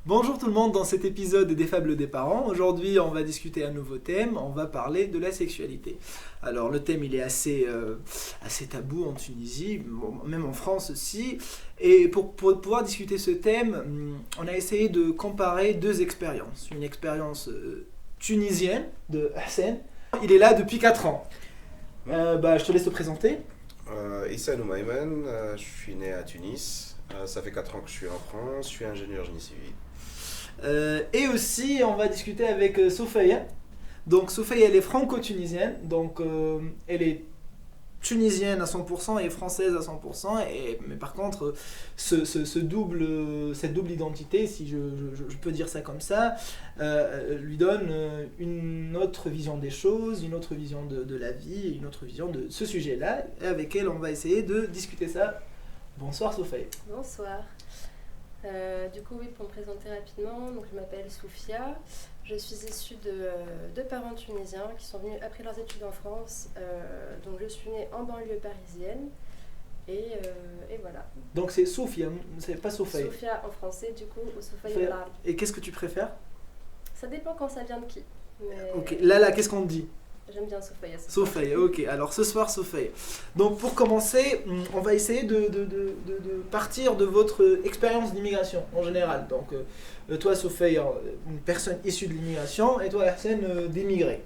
Bonjour tout le monde, dans cet épisode des Fables des parents, aujourd'hui on va discuter un nouveau thème, on va parler de la sexualité. Alors le thème il est assez tabou en Tunisie, même en France aussi, et pour pouvoir discuter ce thème, on a essayé de comparer deux expériences. Une expérience tunisienne de Hassan, il est là depuis 4 ans. Je te laisse te présenter. Issa Noumaïman, je suis né à Tunis, ça fait 4 ans que je suis en France, je suis ingénieur génie civil. Et aussi, on va discuter avec Sophia. Donc, Sophia, elle est franco-tunisienne. Donc, elle est tunisienne à 100% et française à 100%. Mais par contre, cette double identité, si je peux dire ça comme ça, lui donne une autre vision des choses, une autre vision de la vie, une autre vision de ce sujet-là. Et avec elle, on va essayer de discuter ça. Bonsoir, Sophia. Bonsoir. Du coup, oui, pour me présenter rapidement, donc, je m'appelle Sophia, je suis issue de parents tunisiens qui sont venus après leurs études en France, donc je suis née en banlieue parisienne, et voilà. Donc c'est Sophia, c'est pas Sophia. Sophia en français, du coup, ou Sophia en arabe. Et qu'est-ce que tu préfères? Ça dépend quand ça vient de qui. Mais... Ok, là, qu'est-ce qu'on te dit? J'aime bien Sophia. Sophia, ok. Alors ce soir, Sophia. Donc pour commencer, on va essayer de partir de votre expérience d'immigration en général. Donc toi, Sophia, une personne issue de l'immigration, et toi, Hassan, d'immigré.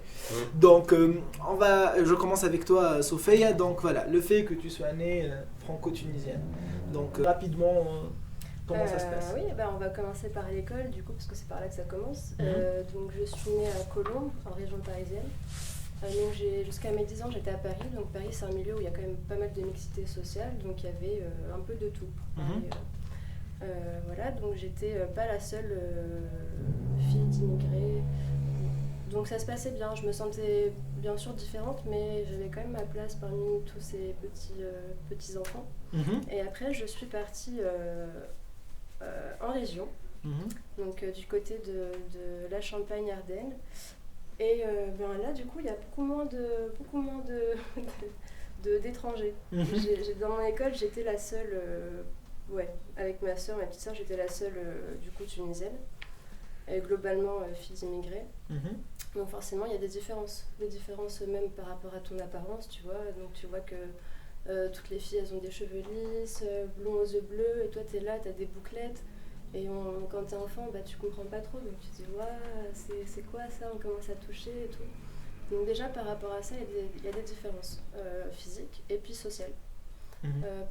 Donc je commence avec toi, Sophia. Donc voilà, le fait que tu sois née franco-tunisienne. Donc rapidement, comment ça se passe? Oui, on va commencer par l'école, du coup, parce que c'est par là que ça commence. Donc je suis née à Colombes, en région parisienne. Donc jusqu'à mes 10 ans, j'étais à Paris. Donc Paris, c'est un milieu où il y a quand même pas mal de mixité sociale, donc il y avait un peu de tout. Voilà, donc j'étais pas la seule fille d'immigrés. Donc ça se passait bien, je me sentais bien sûr différente, mais j'avais quand même ma place parmi tous ces petits enfants. Et après, je suis partie en région, donc du côté de la Champagne-Ardenne. Et là, du coup, il y a beaucoup moins d'étrangers. Dans mon école, j'étais la seule, avec ma soeur, ma petite soeur, j'étais la seule du coup tunisienne. Et globalement, fille d'immigrés. Donc forcément, il y a des différences même par rapport à ton apparence, tu vois. Donc tu vois que toutes les filles, elles ont des cheveux lisses, blonds aux yeux bleus, et toi, t'es là, t'as des bouclettes. Et quand t'es enfant, tu comprends pas trop, donc tu te dis c'est quoi ça, on commence à toucher et tout. Donc déjà par rapport à ça, il y a des différences physiques et puis sociales.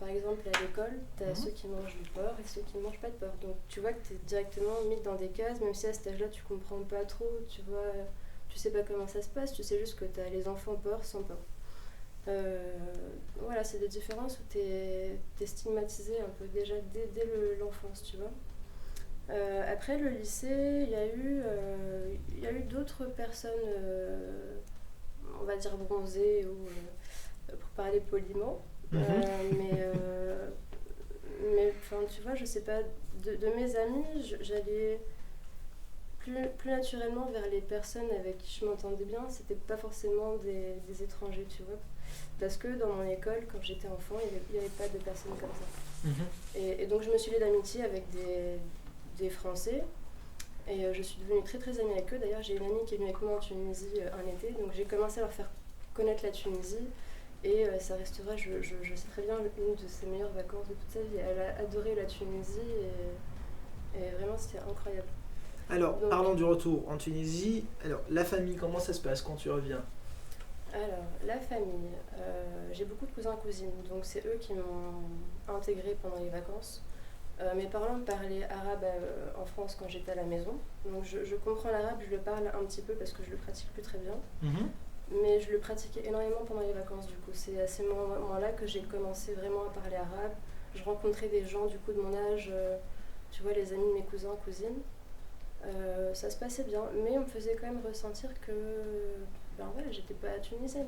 Par exemple à l'école, t'as ceux qui mangent du porc et ceux qui ne mangent pas de porc. Donc tu vois que t'es directement mis dans des cases, même si à cet âge-là tu comprends pas trop, tu vois, tu sais pas comment ça se passe, tu sais juste que t'as les enfants porc sans porc. Voilà, c'est des différences où t'es stigmatisé un peu déjà dès l'enfance, tu vois. Après le lycée, il y a eu d'autres personnes, on va dire bronzées, ou pour parler poliment, mais tu vois, je sais pas, de mes amis, j'allais plus naturellement vers les personnes avec qui je m'entendais bien. C'était pas forcément des étrangers, tu vois, parce que dans mon école, quand j'étais enfant, il n'y avait pas de personnes comme ça. Et donc je me suis liée d'amitié avec des Français, et je suis devenue très très amie avec eux. D'ailleurs, j'ai une amie qui est venue avec moi en Tunisie un été, donc j'ai commencé à leur faire connaître la Tunisie, et ça restera, je sais très bien, une de ses meilleures vacances de toute sa vie. Elle a adoré la Tunisie, et vraiment c'était incroyable. Alors, parlons du retour en Tunisie. Alors, la famille, comment ça se passe quand tu reviens? Alors, la famille, j'ai beaucoup de cousins-cousines, donc c'est eux qui m'ont intégrée pendant les vacances. Mes parents me parlaient arabe en France quand j'étais à la maison, donc je comprends l'arabe, je le parle un petit peu parce que je le pratique plus très bien, mais je le pratiquais énormément pendant les vacances. Du coup, c'est à ces moments-là que j'ai commencé vraiment à parler arabe. Je rencontrais des gens du coup de mon âge, tu vois, les amis de mes cousins, cousines. Ça se passait bien, mais on me faisait quand même ressentir que j'étais pas tunisienne.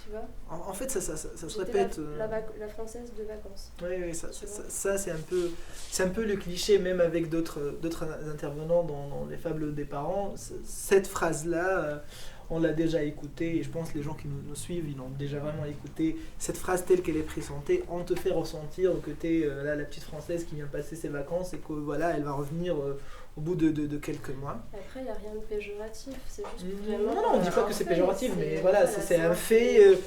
Tu vois, en fait, ça se répète. La française de vacances. Oui, ça c'est un peu le cliché, même avec d'autres intervenants dans les fables des parents. Cette phrase-là, on l'a déjà écouté, et je pense que les gens qui nous suivent, ils l'ont déjà vraiment écouté. Cette phrase telle qu'elle est présentée, on te fait ressentir que tu es là, la petite Française qui vient passer ses vacances et que voilà, elle va revenir au bout de quelques mois. Après, il n'y a rien de péjoratif, c'est juste Non, vraiment... on ne dit pas que c'est péjoratif, mais voilà, c'est c'est un fait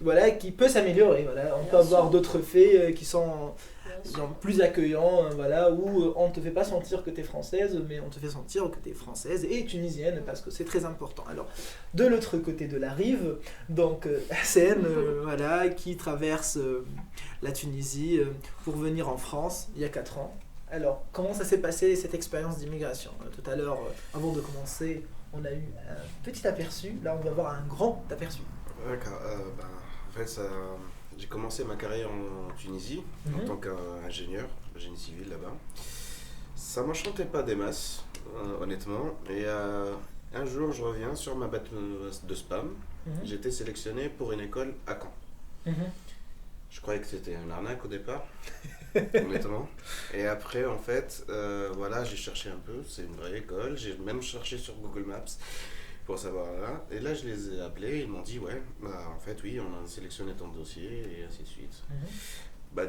voilà, qui peut s'améliorer. Voilà. On Bien peut avoir sûr. d'autres faits qui sont Bien sûr. plus accueillants, voilà, où on ne te fait pas sentir que tu es française, mais on te fait sentir que tu es française et tunisienne, parce que c'est très important. Alors, de l'autre côté de la rive, donc Hassan, voilà, qui traverse la Tunisie pour venir en France il y a 4 ans. Alors, comment ça s'est passé cette expérience d'immigration? Tout à l'heure, avant de commencer, on a eu un petit aperçu. Là, on va avoir un grand aperçu. D'accord. En fait, j'ai commencé ma carrière en Tunisie en tant qu'ingénieur, génie civil là-bas. Ça ne m'enchantait pas des masses, honnêtement. Et un jour, je reviens sur ma boîte de spam. J'ai été sélectionné pour une école à Caen. Je croyais que c'était une arnaque au départ, honnêtement. Et après, en fait, voilà, j'ai cherché un peu. C'est une vraie école. J'ai même cherché sur Google Maps pour savoir là. Et là, je les ai appelés. Ils m'ont dit, ouais, en fait, oui, on a sélectionné ton dossier et ainsi de suite.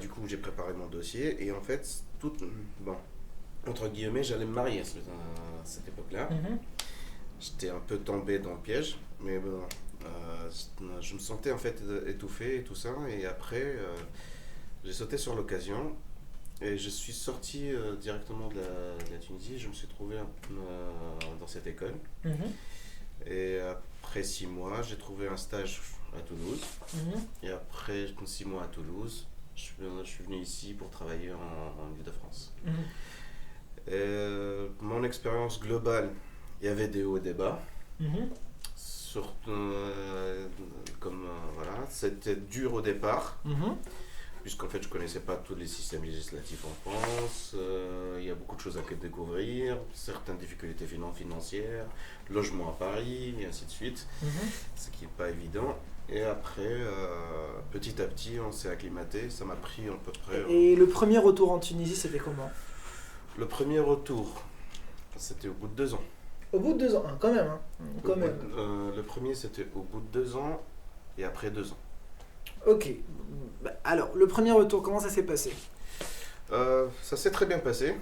Du coup, j'ai préparé mon dossier. Et en fait, bon, entre guillemets, j'allais me marier à cette époque-là. J'étais un peu tombé dans le piège. Mais bon, je me sentais en fait étouffé et tout ça. Et après, j'ai sauté sur l'occasion. Et je suis sorti directement de la Tunisie. Je me suis trouvé dans cette école. Et après 6 mois, j'ai trouvé un stage à Toulouse. Et après 6 mois à Toulouse, je suis venu ici pour travailler en Île-de-France. Mon expérience globale, il y avait des hauts et des bas. Surtout, voilà, c'était dur au départ. Puisqu'en fait je ne connaissais pas tous les systèmes législatifs en France, il y a beaucoup de choses à découvrir, certaines difficultés financières, logement à Paris, et ainsi de suite, ce qui n'est pas évident. Et après, petit à petit, on s'est acclimaté, ça m'a pris à peu près... Et le premier retour en Tunisie, c'était comment? Le premier retour, c'était au bout de 2 ans. Au bout de 2 ans, quand même. Quand même. Le premier, c'était au bout de 2 ans, et après 2 ans. Ok. Alors, le premier retour, comment ça s'est passé? Ça s'est très bien passé.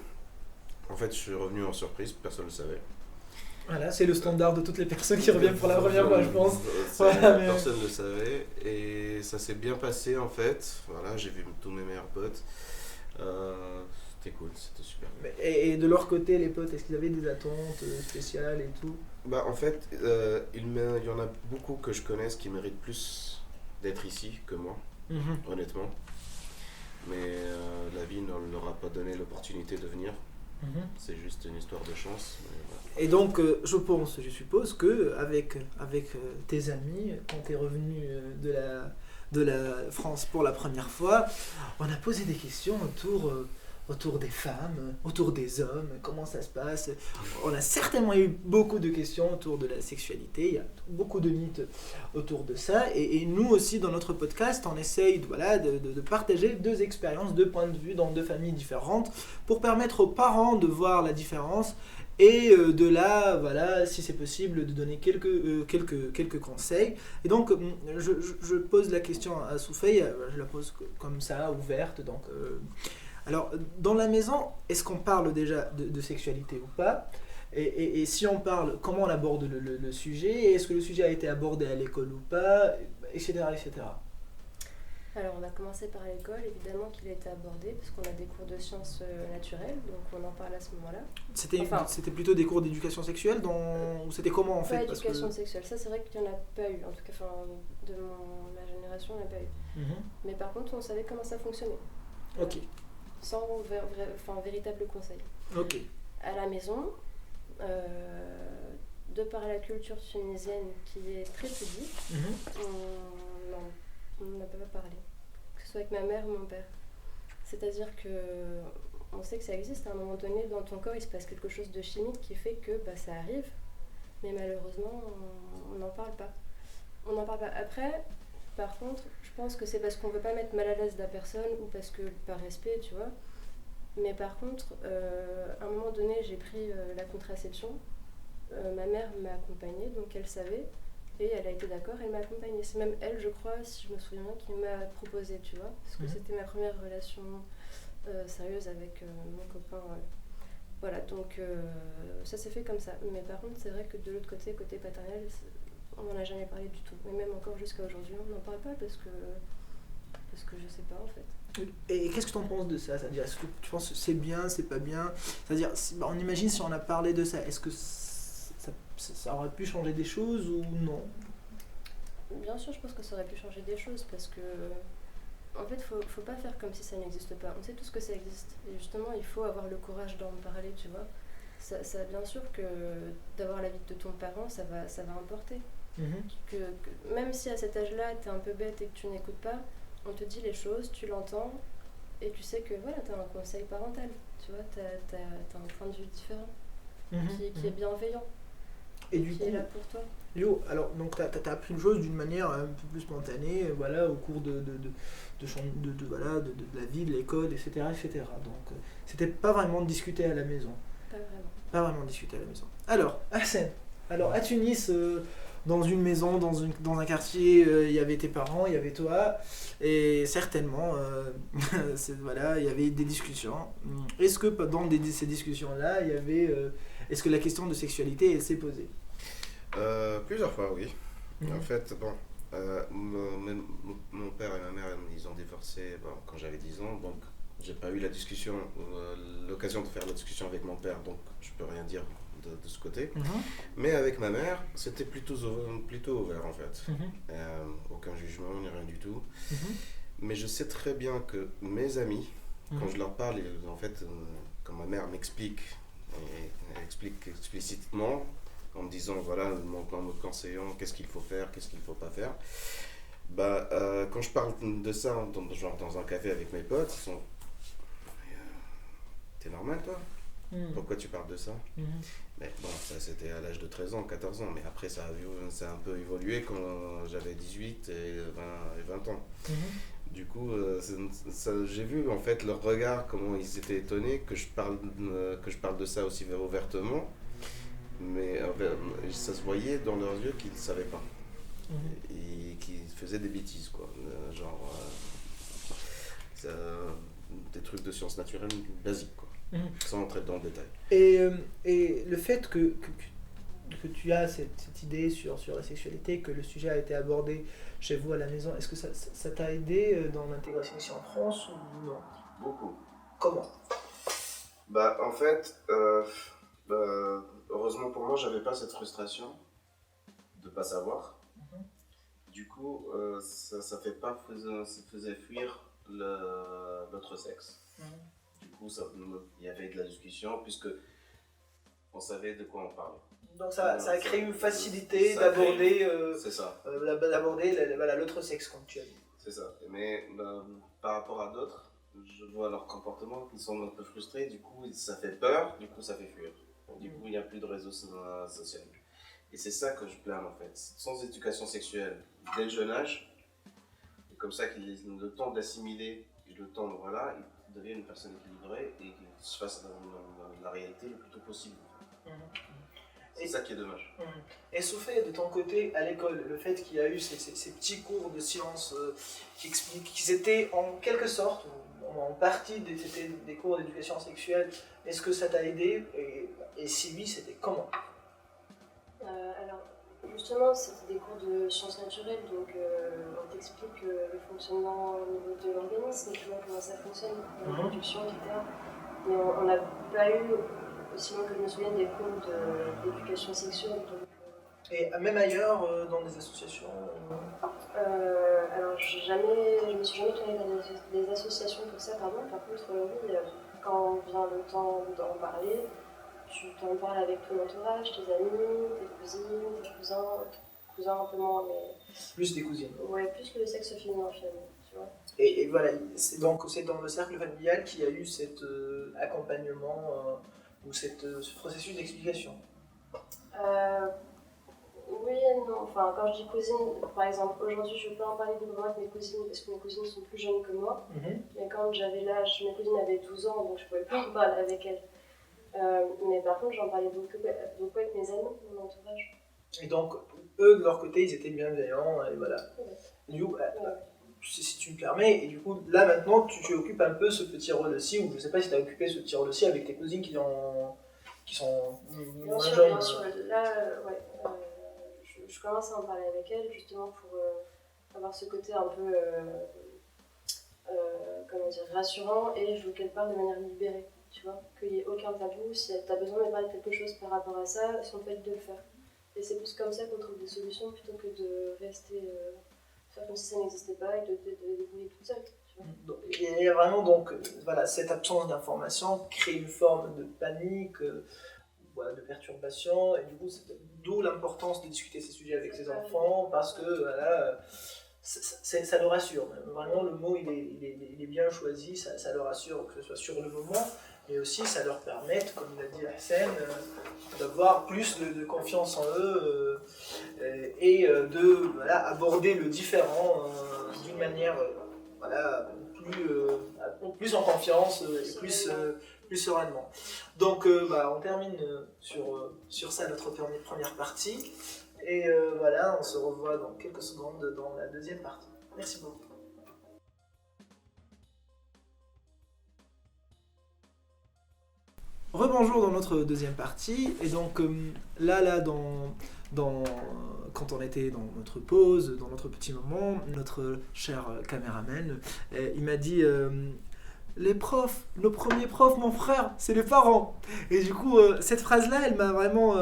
En fait, je suis revenu en surprise, personne ne le savait. Voilà, c'est le standard de toutes les personnes qui reviennent pour la première fois, je pense. Personne ne le savait. Et ça s'est bien passé, en fait. Voilà, j'ai vu tous mes meilleurs potes. C'était cool, c'était super. Et de leur côté, les potes, est-ce qu'ils avaient des attentes spéciales et tout? En fait, il y en a beaucoup que je connaisse qui méritent plus d'être ici que moi, honnêtement. Mais la vie ne leur a pas donné l'opportunité de venir. C'est juste une histoire de chance. Et donc, je suppose que avec tes amis, quand tu es revenu de la France pour la première fois, on a posé des questions autour des femmes, autour des hommes, comment ça se passe. On a certainement eu beaucoup de questions autour de la sexualité, il y a beaucoup de mythes autour de ça, et nous aussi dans notre podcast, on essaye de partager 2 expériences, 2 points de vue dans 2 familles différentes, pour permettre aux parents de voir la différence, et de là, voilà, si c'est possible, de donner quelques conseils. Et donc, je pose la question à Soufey, je la pose comme ça, ouverte, donc... Alors, dans la maison, est-ce qu'on parle déjà de sexualité ou pas? Et si on parle, comment on aborde le sujet? Est-ce que le sujet a été abordé à l'école ou pas? Etc. etc. Alors, on va commencer par l'école, évidemment qu'il a été abordé, parce qu'on a des cours de sciences naturelles, donc on en parle à ce moment-là. C'était plutôt des cours d'éducation sexuelle ou c'était comment en fait? Pas éducation sexuelle, ça c'est vrai qu'il n'y en a pas eu, en tout cas de ma génération, il n'y en a pas eu. Mais par contre, on savait comment ça fonctionnait. Ok. Sans véritable conseil. Ok. À la maison, de par la culture tunisienne qui est très pudique, on n'a pas parlé, que ce soit avec ma mère ou mon père. C'est-à-dire que on sait que ça existe, à un moment donné, dans ton corps, il se passe quelque chose de chimique qui fait que ça arrive, mais malheureusement, on n'en parle pas. On n'en parle pas. Après, par contre, je pense que c'est parce qu'on ne veut pas mettre mal à l'aise la personne ou parce que par respect, tu vois. Mais par contre, à un moment donné, j'ai pris la contraception. Ma mère m'a accompagnée, donc elle savait. Et elle a été d'accord, elle m'a accompagnée. C'est même elle, je crois, si je me souviens bien, qui m'a proposé, tu vois. Parce que c'était ma première relation sérieuse avec mon copain. Voilà, donc ça s'est fait comme ça. Mais par contre, c'est vrai que de l'autre côté, côté paternel, on n'en a jamais parlé du tout. Mais même encore jusqu'à aujourd'hui, on n'en parle pas parce que je sais pas en fait. Et qu'est-ce que tu en penses de ça? C'est-à-dire, est-ce que tu penses que c'est bien, c'est pas bien? C'est-à-dire, on imagine si on a parlé de ça, est-ce que ça aurait pu changer des choses ou non? Bien sûr, je pense que ça aurait pu changer des choses parce que, en fait, faut pas faire comme si ça n'existe pas. On sait tous que ça existe. Et justement, il faut avoir le courage d'en parler, tu vois. Ça bien sûr que d'avoir l'avis de ton parent, ça va importer. Même si à cet âge-là, t'es un peu bête et que tu n'écoutes pas, on te dit les choses, tu l'entends, et tu sais que voilà, t'as un conseil parental, tu vois, t'as un point de vue différent, qui est bienveillant, et du qui coup, est là pour toi. Léo, alors, donc t'as appris une chose d'une manière un peu plus spontanée, voilà, au cours de la vie, de l'école, etc., etc. Donc, c'était pas vraiment discuté à la maison. Pas vraiment. Pas vraiment discuté à la maison. Alors, Hassan, à Tunis, dans une maison, dans un quartier, il y avait tes parents, il y avait toi, et certainement, voilà, il y avait des discussions. Est-ce que dans ces discussions-là, il y avait, est-ce que la question de sexualité, elle s'est posée? Plusieurs fois, oui. En fait, bon, mon père et ma mère, ils ont divorcé quand j'avais 10 ans, donc j'ai pas eu l'occasion de faire la discussion avec mon père, donc je peux rien dire de ce côté. Mais avec ma mère, c'était plutôt ouvert en fait. Aucun jugement, ni rien du tout. Mais je sais très bien que mes amis, quand je leur parle, en fait, quand ma mère m'explique, et elle explique explicitement, en me disant, voilà, en me conseillant qu'est-ce qu'il faut faire, qu'est-ce qu'il ne faut pas faire. Quand je parle de ça, genre dans un café avec mes potes, ils sont... T'es normal, toi? Pourquoi tu parles de ça? Mais bon, ça c'était à l'âge de 13 ans, 14 ans, mais après ça a un peu évolué quand j'avais 18 et 20 ans. Du coup, j'ai vu en fait leur regard, comment ils étaient étonnés que je parle de ça aussi ouvertement. Mais ça se voyait dans leurs yeux qu'ils ne savaient pas. Et qu'ils faisaient des bêtises, quoi. Des trucs de sciences naturelles basiques, quoi. Sans entrer dans le détail. Et le fait que tu as cette idée sur la sexualité, que le sujet a été abordé chez vous à la maison, est-ce que ça t'a aidé dans l'intégration ici en France ou non? Beaucoup. Comment? En fait, heureusement pour moi, j'avais pas cette frustration de pas savoir. Du coup, ça faisait fuir l'autre sexe. Du coup, il y avait de la discussion puisque on savait de quoi on parlait. Donc ça a créé une facilité d'aborder l'autre sexe, comme tu as dit. C'est ça. Mais par rapport à d'autres, je vois leur comportement qu'ils sont un peu frustrés. Du coup, ça fait peur. Du coup, ça fait fuir. Du coup, il n'y a plus de réseau social. Et c'est ça que je blâme en fait. Sans éducation sexuelle dès le jeune âge, c'est comme ça qu'ils aient le temps d'assimiler, le temps voilà, ils deviennent une personne équilibrée et qu'ils se fassent dans la réalité le plus tôt possible. C'est ça qui est dommage. Et Sophie, de ton côté, à l'école, le fait qu'il y a eu ces petits cours de sciences qui expliquent qu'ils étaient en quelque sorte, en partie, c'était des cours d'éducation sexuelle, est-ce que ça t'a aidé et si oui, c'était comment? Alors, justement, c'était des cours de sciences naturelles, donc on t'explique le fonctionnement au niveau de l'organisme, tu vois comment ça fonctionne, la reproduction, etc. Mais on n'a pas eu, aussi loin que je me souvienne, des cours d'éducation sexuelle. Donc, et même ailleurs, dans des associations alors, je me suis jamais tournée dans des associations pour ça, pardon. Par contre, oui, quand vient le temps d'en parler, tu t'en parles avec ton entourage, tes amis, tes cousines, tes cousins un peu moins, mais... Plus des cousines. Ouais, plus le sexe féminin finalement, tu vois. Et voilà, c'est dans le cercle familial qu'il y a eu cet accompagnement ou ce processus d'explication. Oui et non, enfin quand je dis cousine, par exemple, aujourd'hui je peux en parler librement avec mes cousines parce que mes cousines sont plus jeunes que moi, mais quand j'avais l'âge, mes cousines avaient 12 ans donc je pouvais pas en parler avec elles. Mais par contre j'en parlais beaucoup avec mes amis, mon entourage. Et donc, eux, de leur côté, ils étaient bienveillants, et voilà. Et du coup, si tu me permets, et du coup, là maintenant, tu occupes un peu ce petit rôle aussi, ou je sais pas si tu as occupé ce petit rôle aussi avec tes cousines qui sont moins jeunes. Bien sûr, là, je commence à en parler avec elles, justement pour avoir ce côté un peu, rassurant, et je veux qu'elles parlent de manière libérée, tu vois, qu'il n'y ait aucun tabou. Si tu as besoin de parler de quelque chose par rapport à ça, elles sont faites de le faire. Et c'est plus comme ça qu'on trouve des solutions, plutôt que de rester faire comme si ça n'existait pas et de débrouiller toute seule. Et vraiment, donc, voilà, cette absence d'information crée une forme de panique, de perturbation, et du coup, d'où l'importance de discuter ces sujets avec ses enfants, parce que voilà, ça le rassure. Vraiment, le mot il est bien choisi, ça le rassure, que ce soit sur le moment, mais aussi ça leur permet, comme il a dit Hassan, d'avoir plus de confiance en eux et de aborder le différent d'une manière plus en confiance et plus sereinement. Donc on termine sur ça notre première partie. Et on se revoit dans quelques secondes dans la deuxième partie. Merci beaucoup. Rebonjour dans notre deuxième partie. Et donc quand on était dans notre pause, dans notre petit moment, notre cher caméraman, il m'a dit les profs, nos premiers profs, mon frère, c'est les parents. Et du coup, cette phrase-là, elle m'a vraiment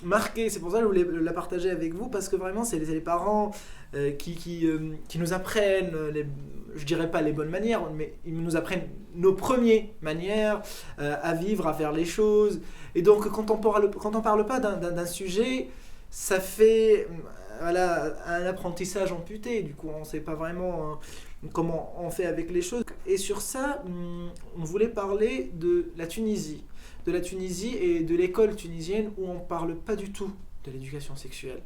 marqué. C'est pour ça que je voulais la partager avec vous, parce que vraiment, c'est les parents qui nous apprennent, je dirais pas les bonnes manières, mais ils nous apprennent nos premières manières à vivre, à faire les choses. Et donc, quand on parle pas d'un sujet, ça fait un apprentissage amputé. Du coup, on ne sait pas vraiment comment on fait avec les choses. Et sur ça, on voulait parler de la Tunisie et de l'école tunisienne, où on ne parle pas du tout de l'éducation sexuelle.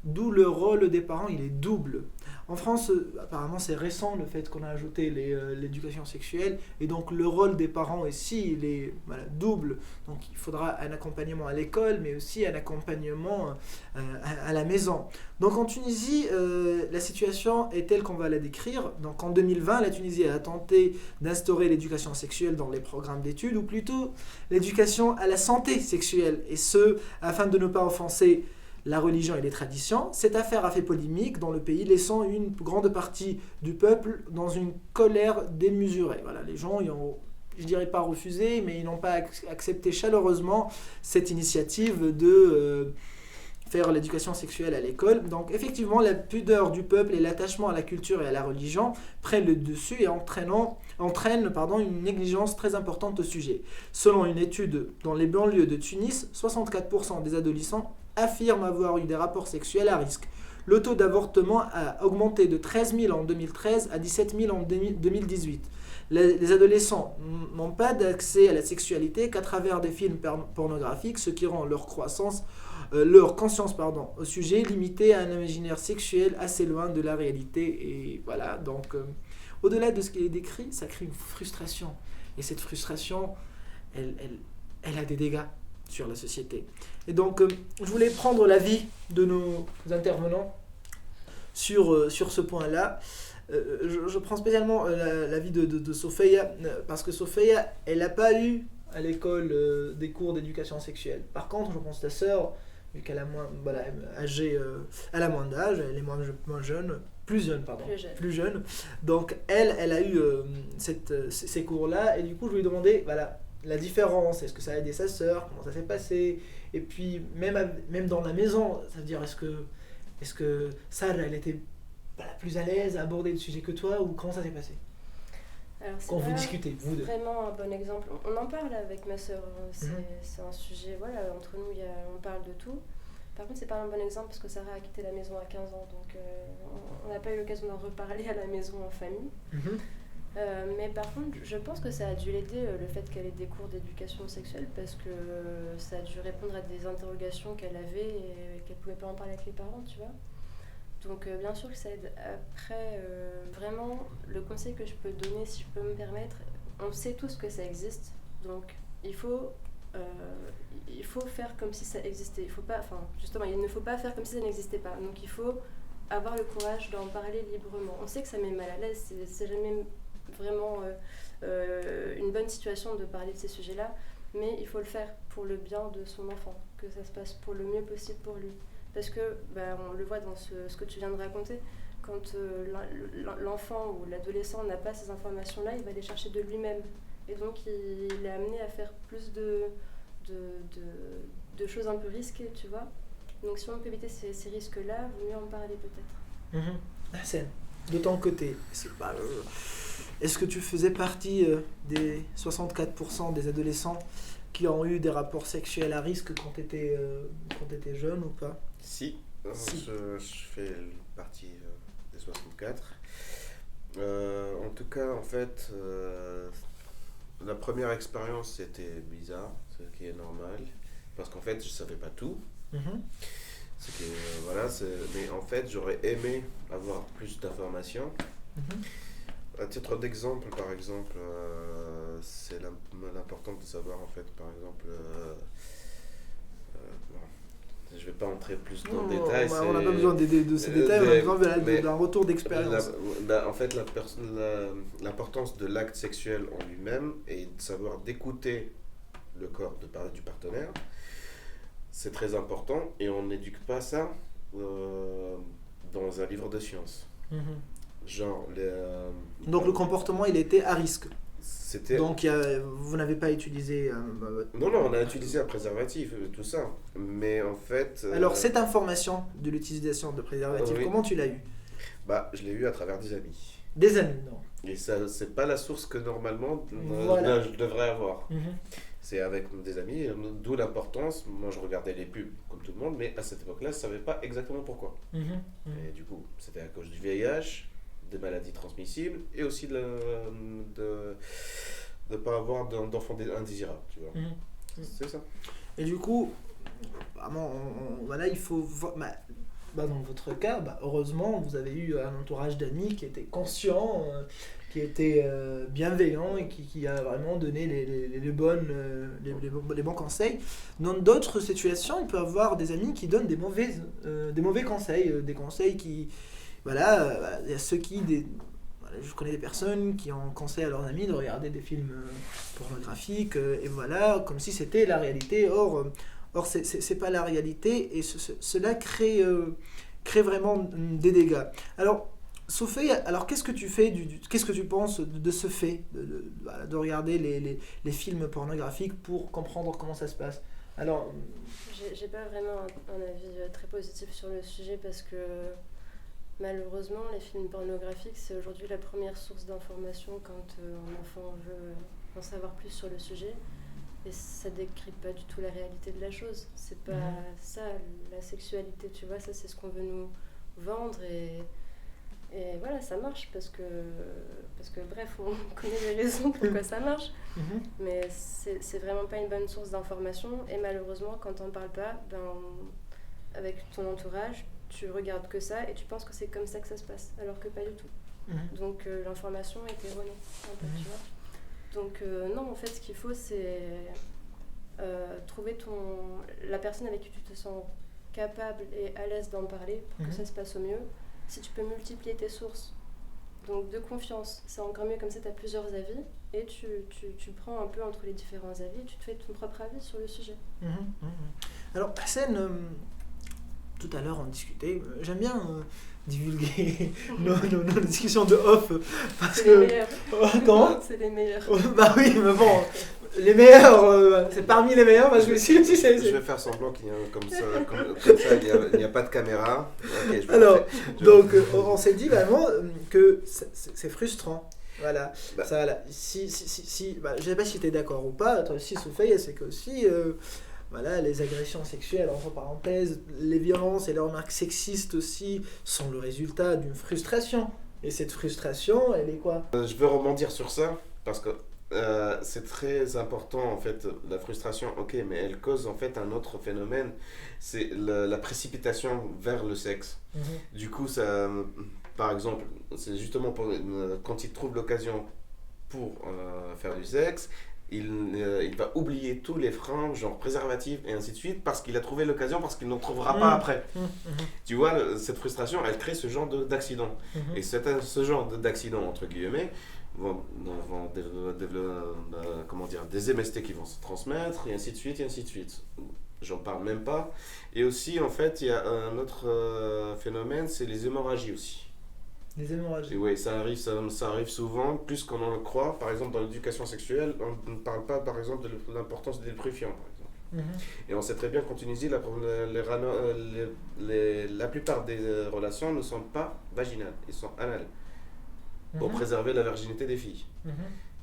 D'où le rôle des parents, il est double. En France, apparemment, c'est récent le fait qu'on a ajouté l'éducation sexuelle, et donc le rôle des parents aussi, il est double. Donc il faudra un accompagnement à l'école, mais aussi un accompagnement à la maison. Donc en Tunisie, la situation est telle qu'on va la décrire. Donc en 2020, la Tunisie a tenté d'instaurer l'éducation sexuelle dans les programmes d'études, ou plutôt l'éducation à la santé sexuelle, et ce, afin de ne pas offenser la religion et les traditions. Cette affaire a fait polémique dans le pays, laissant une grande partie du peuple dans une colère démesurée. Voilà, les gens y ont, je dirais pas refusé, mais ils n'ont pas accepté chaleureusement cette initiative de faire l'éducation sexuelle à l'école. Donc effectivement, la pudeur du peuple et l'attachement à la culture et à la religion prennent le dessus et entraînent une négligence très importante au sujet. Selon une étude dans les banlieues de Tunis, 64% des adolescents affirment avoir eu des rapports sexuels à risque. Le taux d'avortement a augmenté de 13 000 en 2013 à 17 000 en 2018. Les adolescents n'ont pas d'accès à la sexualité qu'à travers des films pornographiques, ce qui rend leur conscience au sujet limitée à un imaginaire sexuel assez loin de la réalité. Et voilà, donc au-delà de ce qui est décrit, ça crée une frustration. Et cette frustration, elle a des dégâts sur la société. Et donc, je voulais prendre l'avis de nos intervenants sur ce point-là. Je prends spécialement l'avis de Sophia, parce que Sophia, elle n'a pas eu à l'école des cours d'éducation sexuelle. Par contre, je pense que ta sœur, vu qu'elle a moins, elle a moins d'âge, elle est plus jeune. Donc, elle a eu ces cours-là, et du coup, je lui ai demandé, la différence, est-ce que ça a aidé sa sœur, comment ça s'est passé, et puis même dans la maison, ça veut dire est-ce que Sarah, elle était plus à l'aise à aborder le sujet que toi, ou comment ça s'est passé? Alors, quand vous discutez, vous deux. Vraiment un bon exemple. On en parle avec ma sœur, c'est un sujet, entre nous on parle de tout. Par contre, c'est pas un bon exemple parce que Sarah a quitté la maison à 15 ans, donc on n'a pas eu l'occasion d'en reparler à la maison en famille. Mais par contre, je pense que ça a dû l'aider le fait qu'elle ait des cours d'éducation sexuelle, parce que ça a dû répondre à des interrogations qu'elle avait et qu'elle pouvait pas en parler avec les parents, tu vois. Donc bien sûr que ça aide. Après, vraiment, le conseil que je peux donner, si je peux me permettre, on sait tous que ça existe, donc il faut il faut faire comme si ça existait. Il faut pas, justement, il ne faut pas faire comme si ça n'existait pas. Donc il faut avoir le courage d'en parler librement. On sait que ça met mal à l'aise, c'est jamais vraiment une bonne situation de parler de ces sujets-là, mais il faut le faire pour le bien de son enfant, que ça se passe pour le mieux possible pour lui. Parce que, on le voit dans ce que tu viens de raconter, quand l'enfant ou l'adolescent n'a pas ces informations-là, il va les chercher de lui-même. Et donc il est amené à faire plus de choses un peu risquées, tu vois. Donc si on peut éviter ces risques-là, vaut mieux en parler peut-être. Hassan, de ton côté, est-ce que tu faisais partie des 64% des adolescents qui ont eu des rapports sexuels à risque quand tu étais jeune ou pas? Si. Je fais partie des 64. En tout cas, en fait, la première expérience c'était bizarre, ce qui est normal, parce qu'en fait je savais pas tout. Mais en fait j'aurais aimé avoir plus d'informations. À titre d'exemple, par exemple, c'est l'important de savoir en fait, par exemple, je vais pas entrer plus dans le détail. On n'a pas besoin de ces détails, on a besoin d'un retour d'expérience. En fait, l'importance de l'acte sexuel en lui-même et de savoir d'écouter le corps du partenaire, c'est très important et on n'éduque pas ça dans un livre de sciences. Donc le comportement, il était à risque. Donc vous n'avez pas utilisé... Non, on a utilisé un préservatif, tout ça. Mais en fait... Alors cette information de l'utilisation de préservatif, comment tu l'as eue? Je l'ai eue à travers des amis. Des amis, non. Et ça, c'est pas la source que normalement je devrais avoir. C'est avec des amis, d'où l'importance. Moi je regardais les pubs comme tout le monde, mais à cette époque-là, je savais pas exactement pourquoi. Et du coup, c'était à cause du VIH, des maladies transmissibles et aussi de ne pas avoir d'enfants indésirables, tu vois. C'est ça. Et du coup, vraiment, il faut... dans votre cas, heureusement, vous avez eu un entourage d'amis qui était conscient, qui était bienveillant et qui a vraiment donné les bons conseils. Dans d'autres situations, il peut y avoir des amis qui donnent des mauvais conseils, des conseils qui... il y a ceux qui... je connais des personnes qui ont conseillé à leurs amis de regarder des films pornographiques, et voilà, comme si c'était la réalité. Or c'est pas la réalité, et cela crée vraiment des dégâts. Alors, Sophie, qu'est-ce que tu fais, qu'est-ce que tu penses de ce fait de regarder les films pornographiques pour comprendre comment ça se passe? Alors, j'ai pas vraiment un avis très positif sur le sujet parce que malheureusement, les films pornographiques, c'est aujourd'hui la première source d'information quand un enfant veut en savoir plus sur le sujet. Et ça décrit pas du tout la réalité de la chose. C'est pas ça, la sexualité, tu vois, ça c'est ce qu'on veut nous vendre et voilà, ça marche parce que bref, on connaît les raisons pourquoi ça marche. Mais c'est vraiment pas une bonne source d'information et malheureusement, quand on parle pas, avec ton entourage, tu regardes que ça et tu penses que c'est comme ça que ça se passe, alors que pas du tout. Donc l'information est erronée, un peu, tu vois. Donc non, en fait, ce qu'il faut, c'est trouver la personne avec qui tu te sens capable et à l'aise d'en parler pour que ça se passe au mieux. Si tu peux multiplier tes sources, donc de confiance, c'est encore mieux, comme ça tu as plusieurs avis et tu prends un peu entre les différents avis et tu te fais ton propre avis sur le sujet. Alors, Hassan, tout à l'heure on discutait, j'aime bien divulguer nos discussions de off parce c'est que les meilleurs. Comment? C'est les meilleurs. Bah oui, mais bon, les meilleurs, c'est parmi les meilleurs parce que si je vais faire semblant qu'il y a comme ça il n'y a pas de caméra. Okay, alors donc on s'est dit vraiment que c'est frustrant. Voilà, si je sais pas si tu es d'accord ou pas, toi aussi Sophie, c'est que aussi les agressions sexuelles, entre parenthèses, les violences et les remarques sexistes aussi sont le résultat d'une frustration. Et cette frustration, elle est quoi? Je veux rebondir sur ça, parce que c'est très important en fait, la frustration, ok, mais elle cause en fait un autre phénomène, c'est la précipitation vers le sexe. Du coup, ça, par exemple, c'est justement quand il trouve l'occasion pour faire du sexe, il va oublier tous les freins, genre préservatifs et ainsi de suite, parce qu'il a trouvé l'occasion, parce qu'il n'en trouvera pas après. Tu vois, cette frustration, elle crée ce genre d'accident. Et ce genre d'accident, entre guillemets, vont comment dire, des MST qui vont se transmettre, et ainsi de suite, et ainsi de suite. J'en parle même pas. Et aussi, en fait, il y a un autre phénomène, c'est les hémorragies aussi. Les hémorragies. Oui, ça arrive souvent, plus qu'on en le croit. Par exemple, dans l'éducation sexuelle, on ne parle pas, par exemple, de l'importance des lubrifiants, par exemple. Et on sait très bien qu'en Tunisie, la plupart des relations ne sont pas vaginales, elles sont anales, pour préserver la virginité des filles.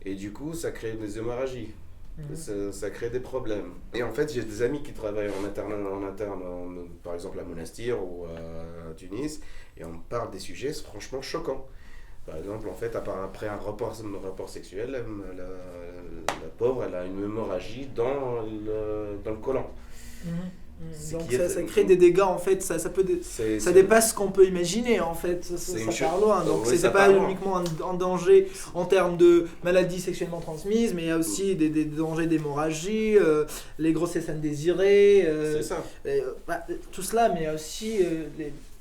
Et du coup, ça crée des hémorragies. Ça crée des problèmes. Et en fait, j'ai des amis qui travaillent en interne, par exemple à Monastir ou à Tunis, et on parle des sujets franchement choquants. Par exemple, en fait, après un rapport sexuel, la pauvre, elle a une hémorragie dans le côlon. Donc ça crée des dégâts, en fait, ça dépasse ce qu'on peut imaginer, en fait, ça part loin. Donc c'est pas uniquement un danger en termes de maladies sexuellement transmises, mais il y a aussi des dangers d'hémorragie, les grossesses indésirées, c'est ça. Tout cela, mais il y a aussi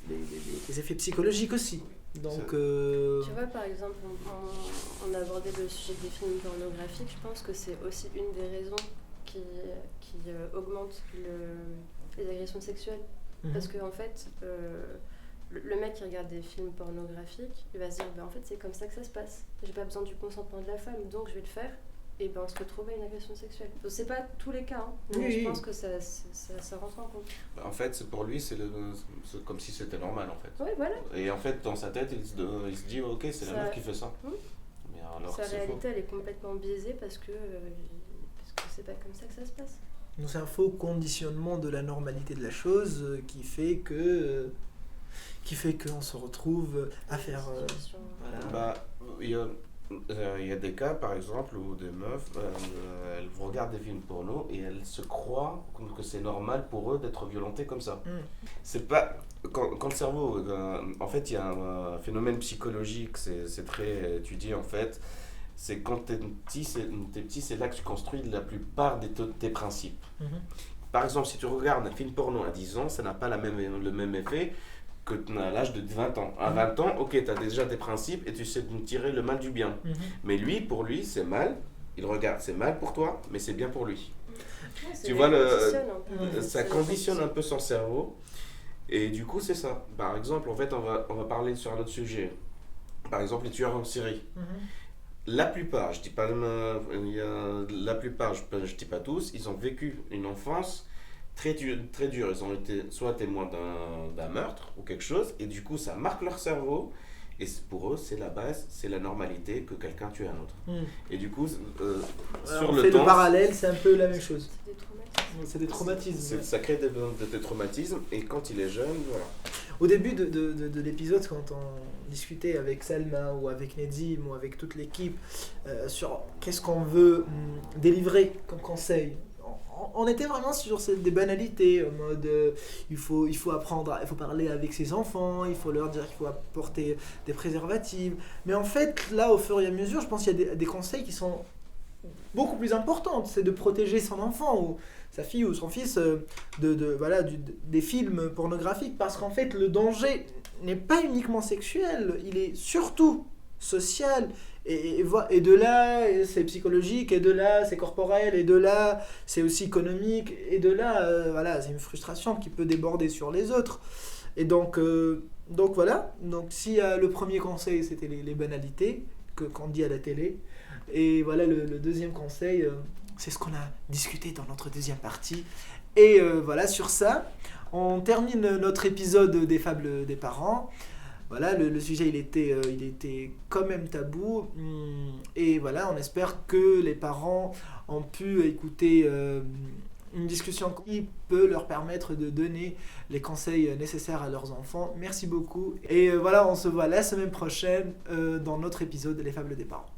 les effets psychologiques aussi. Donc, Tu vois, par exemple, on a abordé le sujet des films pornographiques, je pense que c'est aussi une des raisons qui augmente les agressions sexuelles. Parce que en fait, le mec qui regarde des films pornographiques, il va se dire, en fait c'est comme ça que ça se passe. J'ai pas besoin du consentement de la femme, donc je vais le faire. Et on se retrouve à une agression sexuelle. Donc, c'est pas tous les cas, mais je pense que ça rentre en compte. En fait, pour lui, c'est comme si c'était normal, en fait. Oui, voilà. Et en fait, dans sa tête, il se dit, ok, c'est la meuf qui fait ça. Mais alors, sa réalité, elle est complètement biaisée parce que c'est pas comme ça que ça se passe. Donc c'est un faux conditionnement de la normalité de la chose qui fait que qu'on se retrouve à faire il y a des cas par exemple où des meufs elles regardent des films porno et elles se croient que c'est normal pour eux d'être violentées comme ça. C'est pas quand le cerveau en fait il y a un phénomène psychologique, c'est très étudié en fait. C'est quand t'es petit, c'est là que tu construis la plupart de tes principes. Par exemple, si tu regardes un film porno à 10 ans, ça n'a pas le même effet que à l'âge de 20 ans. À 20 ans, ok, tu as déjà tes principes et tu sais tirer le mal du bien. Mais pour lui, c'est mal. Il regarde, c'est mal pour toi, mais c'est bien pour lui. Tu vois, ça conditionne un peu son cerveau. Et du coup, c'est ça. Par exemple, en fait, on va parler sur un autre sujet. Par exemple, les tueurs en série. La plupart, je dis pas je dis pas tous, ils ont vécu une enfance très dure. Ils ont été soit témoins d'un meurtre ou quelque chose, et du coup ça marque leur cerveau, et pour eux c'est la base, c'est la normalité que quelqu'un tue un autre. Et du coup, sur le temps, le parallèle, c'est un peu la même chose. C'est des traumatismes. Ça crée des traumatismes, et quand il est jeune, voilà. Au début de l'épisode, quand on discutait avec Salma ou avec Nedim ou avec toute l'équipe sur qu'est-ce qu'on veut délivrer comme conseil, on était vraiment sur des banalités, en mode il faut apprendre, il faut parler avec ses enfants, il faut leur dire qu'il faut apporter des préservatifs. Mais en fait, là, au fur et à mesure, je pense qu'il y a des conseils qui sont beaucoup plus importants. C'est de protéger son enfant ou sa fille ou son fils des films pornographiques, parce qu'en fait le danger n'est pas uniquement sexuel, il est surtout social, et de là c'est psychologique, et de là c'est corporel, et de là c'est aussi économique, et de là c'est une frustration qui peut déborder sur les autres. Et donc voilà, donc si le premier conseil c'était les banalités qu'on dit à la télé, et voilà le deuxième conseil, c'est ce qu'on a discuté dans notre deuxième partie. Et voilà, sur ça, on termine notre épisode des fables des parents. Voilà, le sujet il était quand même tabou. Et voilà, on espère que les parents ont pu écouter une discussion qui peut leur permettre de donner les conseils nécessaires à leurs enfants. Merci beaucoup. Et voilà, on se voit la semaine prochaine dans notre épisode des fables des parents.